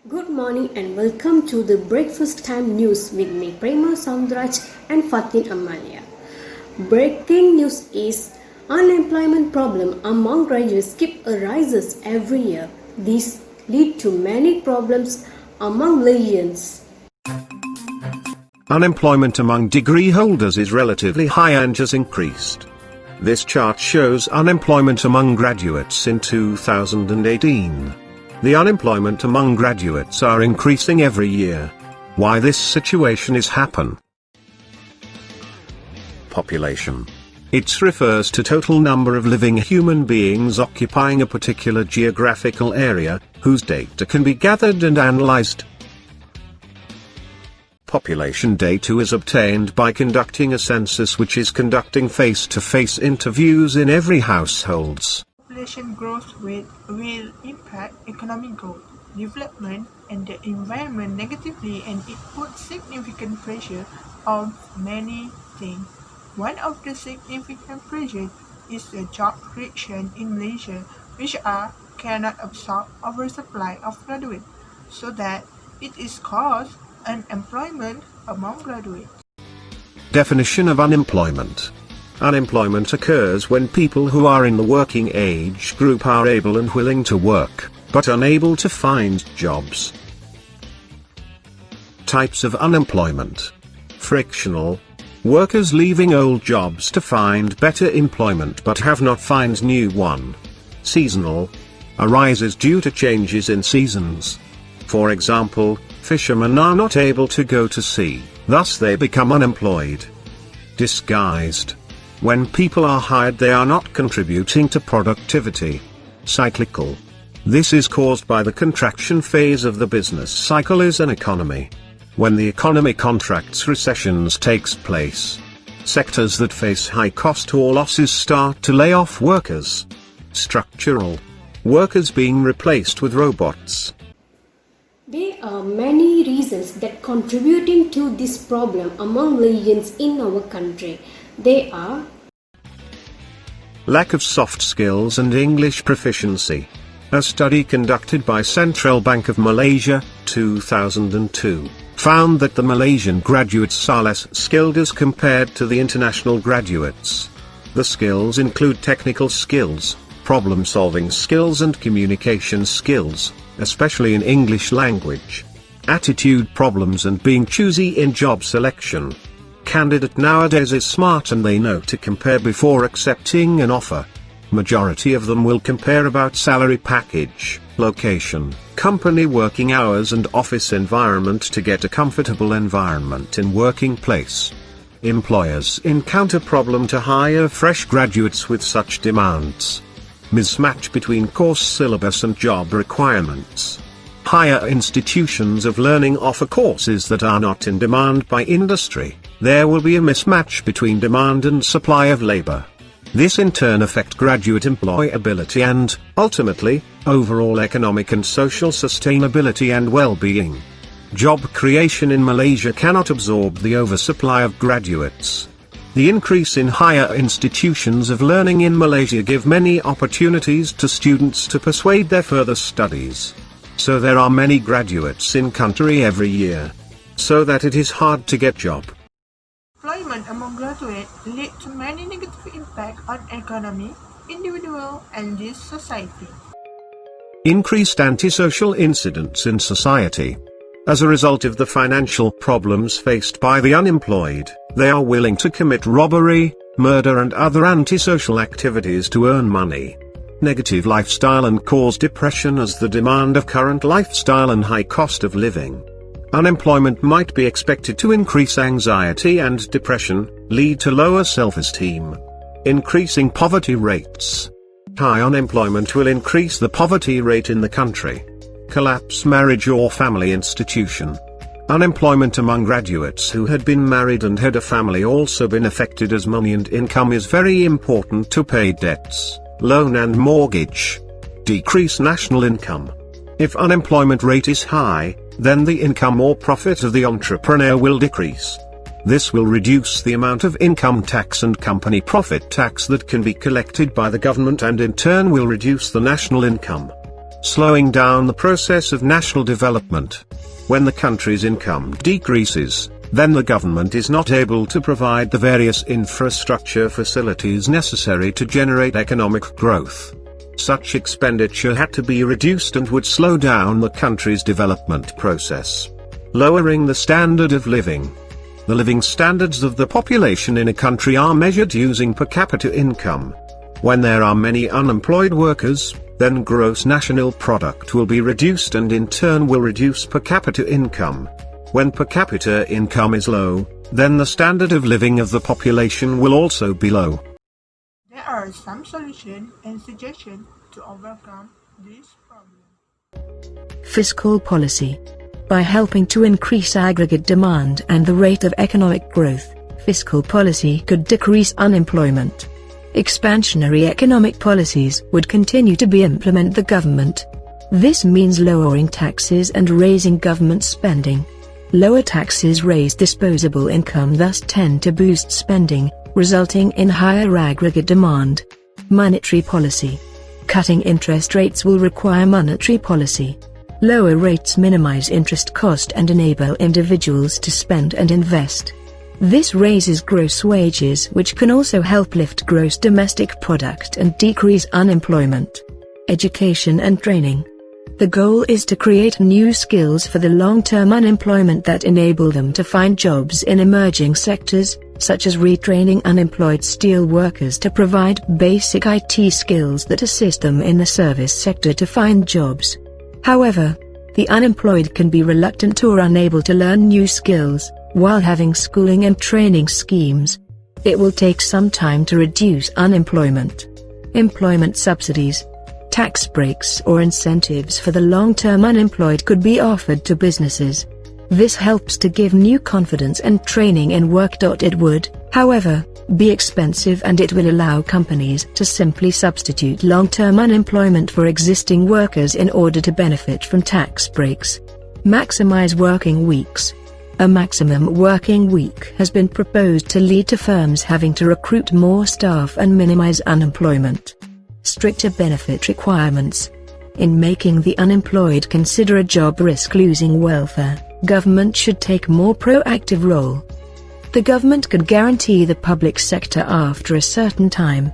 Good morning and welcome to the Breakfast Time News with me, Prema Soundraj and Fatin Amalia. Breaking news is unemployment problem among graduates keep arises every year. This lead to many problems among Malaysians. Unemployment among degree holders is relatively high and has increased. This chart shows unemployment among graduates in 2018. The unemployment among graduates are increasing every year. Why this situation is happen? Population. It refers to total number of living human beings occupying a particular geographical area, whose data can be gathered and analyzed. Population data is obtained by conducting a census, which is conducting face-to-face interviews in every households. Population growth rate will impact economic growth, development, and the environment negatively, and it puts significant pressure on many things. One of the significant pressures is the job creation in Malaysia, which cannot absorb oversupply of graduates, so that it is caused unemployment among graduates. Definition of unemployment. Unemployment occurs when people who are in the working age group are able and willing to work, but unable to find jobs. Types of unemployment. Frictional. Workers leaving old jobs to find better employment but have not found new one. Seasonal. Arises due to changes in seasons. For example, fishermen are not able to go to sea, thus they become unemployed. Disguised. When people are hired, they are not contributing to productivity. Cyclical. This is caused by the contraction phase of the business cycle is an economy. When the economy contracts, recessions takes place. Sectors that face high cost or losses start to lay off workers. Structural. Workers being replaced with robots. There are many reasons that contributing to this problem among Malaysians in our country. They are lack of soft skills and English proficiency. A study conducted by Central Bank of Malaysia, 2002, found that the Malaysian graduates are less skilled as compared to the international graduates. The skills include technical skills, problem-solving skills and communication skills, especially in English language. Attitude problems and being choosy in job selection. Candidate nowadays is smart and they know to compare before accepting an offer. Majority of them will compare about salary package, location, company working hours and office environment to get a comfortable environment in working place. Employers encounter problem to hire fresh graduates with such demands. Mismatch between course syllabus and job requirements. Higher institutions of learning offer courses that are not in demand by industry. There will be a mismatch between demand and supply of labor. This in turn affect graduate employability and, ultimately, overall economic and social sustainability and well-being. Job creation in Malaysia cannot absorb the oversupply of graduates. The increase in higher institutions of learning in Malaysia give many opportunities to students to persuade their further studies. So there are many graduates in country every year. So that it is hard to get job. Employment among graduates lead to many negative impacts on economy, individual, and this society. Increased antisocial incidents in society. As a result of the financial problems faced by the unemployed, they are willing to commit robbery, murder and other antisocial activities to earn money. Negative lifestyle and cause depression as the demand of current lifestyle and high cost of living. Unemployment might be expected to increase anxiety and depression, lead to lower self-esteem. Increasing poverty rates. High unemployment will increase the poverty rate in the country. Collapse marriage or family institution. Unemployment among graduates who had been married and had a family also been affected, as money and income is very important to pay debts, loan and mortgage. Decrease national income. If unemployment rate is high, then the income or profit of the entrepreneur will decrease. This will reduce the amount of income tax and company profit tax that can be collected by the government and in turn will reduce the national income. slowing down the process of national development. When the country's income decreases, then the government is not able to provide the various infrastructure facilities necessary to generate economic growth. Such expenditure had to be reduced and would slow down the country's development process. Lowering the standard of living. The living standards of the population in a country are measured using per capita income. When there are many unemployed workers, then gross national product will be reduced and in turn will reduce per capita income. When per capita income is low, then the standard of living of the population will also be low. There are some solutions and suggestions to overcome this problem. Fiscal policy. By helping to increase aggregate demand and the rate of economic growth, fiscal policy could decrease unemployment. Expansionary economic policies would continue to be implemented by the government. This means lowering taxes and raising government spending. Lower taxes raise disposable income, thus tend to boost spending, resulting in higher aggregate demand. Monetary policy. Cutting interest rates will require monetary policy. Lower rates minimize interest cost and enable individuals to spend and invest. This raises gross wages, which can also help lift gross domestic product and decrease unemployment. Education and training. The goal is to create new skills for the long-term unemployment that enable them to find jobs in emerging sectors, such as retraining unemployed steel workers to provide basic IT skills that assist them in the service sector to find jobs. However, the unemployed can be reluctant or unable to learn new skills, while having schooling and training schemes. It will take some time to reduce unemployment. Employment subsidies. Tax breaks or incentives for the long-term unemployed could be offered to businesses. This helps to give new confidence and training in work. It would, however, be expensive and it will allow companies to simply substitute long-term unemployment for existing workers in order to benefit from tax breaks. Maximize working weeks. A maximum working week has been proposed to lead to firms having to recruit more staff and minimize unemployment. Stricter benefit requirements. In making the unemployed consider a job risk losing welfare, government should take more proactive role. The government could guarantee the public sector after a certain time.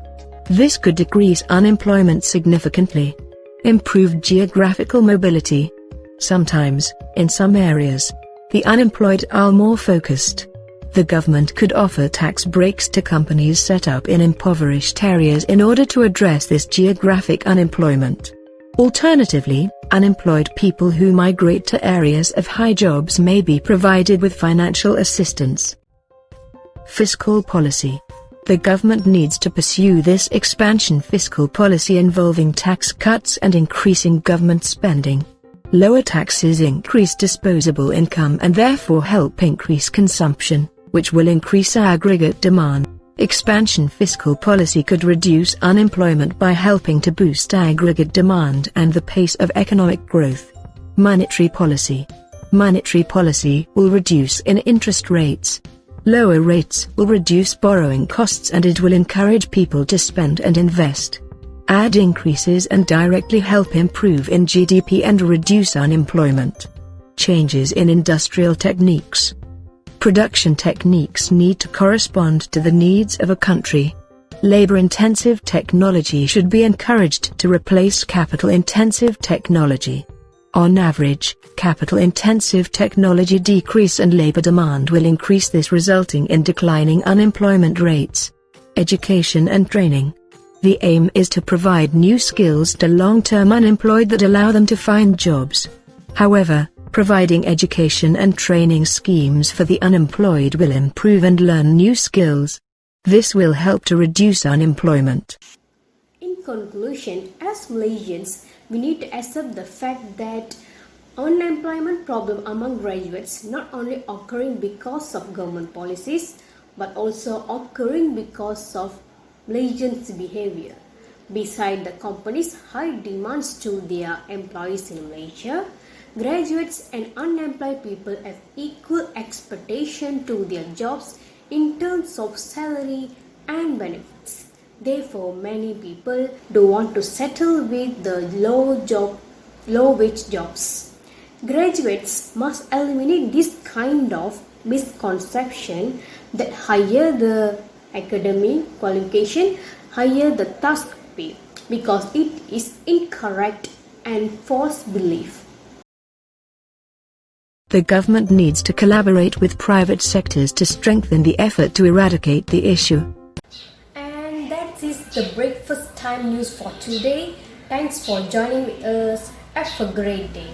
This could decrease unemployment significantly. Improve geographical mobility. Sometimes, in some areas, the unemployed are more focused. The government could offer tax breaks to companies set up in impoverished areas in order to address this geographic unemployment. Alternatively, unemployed people who migrate to areas of high jobs may be provided with financial assistance. Fiscal policy. The government needs to pursue this expansion fiscal policy involving tax cuts and increasing government spending. Lower taxes increase disposable income and therefore help increase consumption, which will increase aggregate demand. Expansion fiscal policy could reduce unemployment by helping to boost aggregate demand and the pace of economic growth. Monetary policy. Monetary policy will reduce in interest rates. Lower rates will reduce borrowing costs and it will encourage people to spend and invest. Add increases and directly help improve in GDP and reduce unemployment. Changes in industrial techniques. Production techniques need to correspond to the needs of a country. Labor-intensive technology should be encouraged to replace capital-intensive technology. On average, capital-intensive technology decrease and labor demand will increase, this resulting in declining unemployment rates. Education and training. The aim is to provide new skills to long-term unemployed that allow them to find jobs. However, providing education and training schemes for the unemployed will improve and learn new skills. This will help to reduce unemployment. In conclusion, as Malaysians, we need to accept the fact that unemployment problem among graduates not only occurring because of government policies, but also occurring because of Malaysians' behavior. Beside the companies' high demands to their employees in Malaysia, graduates and unemployed people have equal expectation to their jobs in terms of salary and benefits. Therefore, many people don't want to settle with the low job low-wage jobs. Graduates must eliminate this kind of misconception that higher the academic qualification, higher the task pay, because it is incorrect and false belief. The government needs to collaborate with private sectors to strengthen the effort to eradicate the issue. And that is the breakfast time news for today. Thanks for joining with us. Have a great day.